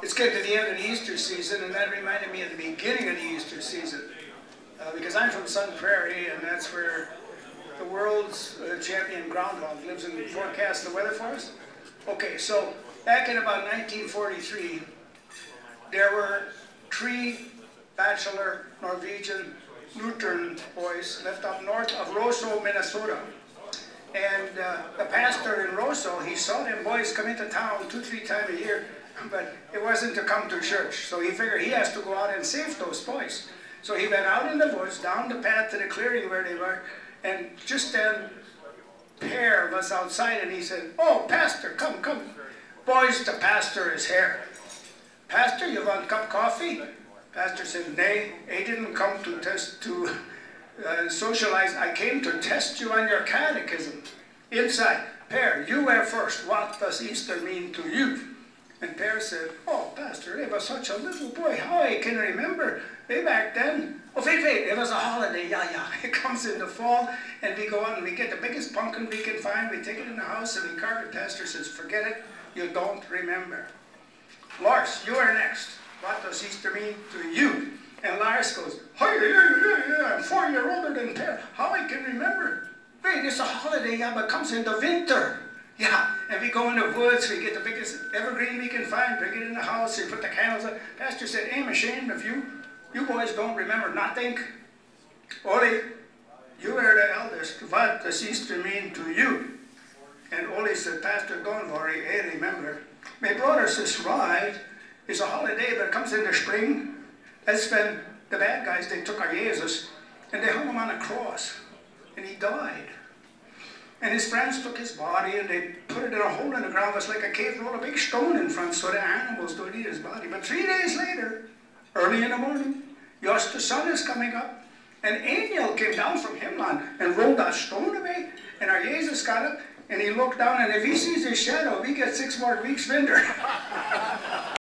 It's getting to the end of the Easter season, and that reminded me of the beginning of the Easter season. Because I'm from Sun Prairie, and that's where the world's champion groundhog lives and forecasts the weather for us. Okay, so back in about 1943, there were 3 bachelor Norwegian Lutheran boys left up north of Roseau, Minnesota. And the pastor in Roseau, he saw them boys come into town 2-3 times a year, but it wasn't to come to church. So he figured he has to go out and save those boys. So he went out in the woods, down the path to the clearing where they were, and just then, Per was outside, and he said, "Oh, pastor, come, come. Boys, the pastor is here. Pastor, you want a cup of coffee?" Pastor said, "Nay, I didn't come to socialize. I came to test you on your catechism. Inside, Per, you were first. What does Easter mean to you?" And Per said, "Oh, pastor, I was such a little boy. How I can remember? Way back then. Oh, wait, it was a holiday. Yeah. It comes in the fall, and we go out and we get the biggest pumpkin we can find. We take it in the house and we carve it." Pastor says, "Forget it. You don't remember. Lars, you are next. What does Easter mean to you?" And Lars goes, I'm 4 years older than Per. How I can remember? Wait, it's a holiday, yeah, but it comes in the winter. Yeah, and we go in the woods, we get the biggest evergreen we can find, bring it in the house, we put the candles up. Pastor said, "I'm ashamed of you. You boys don't remember nothing. Ole, you are the eldest. What does Easter mean to you?" And Ole said, "Pastor, don't worry, I remember. My brother says, right, it's a holiday, but it comes in the spring. That's when the bad guys, they took our Jesus, and they hung him on a cross, and he died. And his friends took his body and they put it in a hole in the ground. It was like a cave, rolled a big stone in front so the animals don't eat his body. But 3 days later, early in the morning, just the sun is coming up, an angel came down from Himland and rolled that stone away. And our Jesus got up and he looked down, and if he sees his shadow, we get 6 more weeks winter."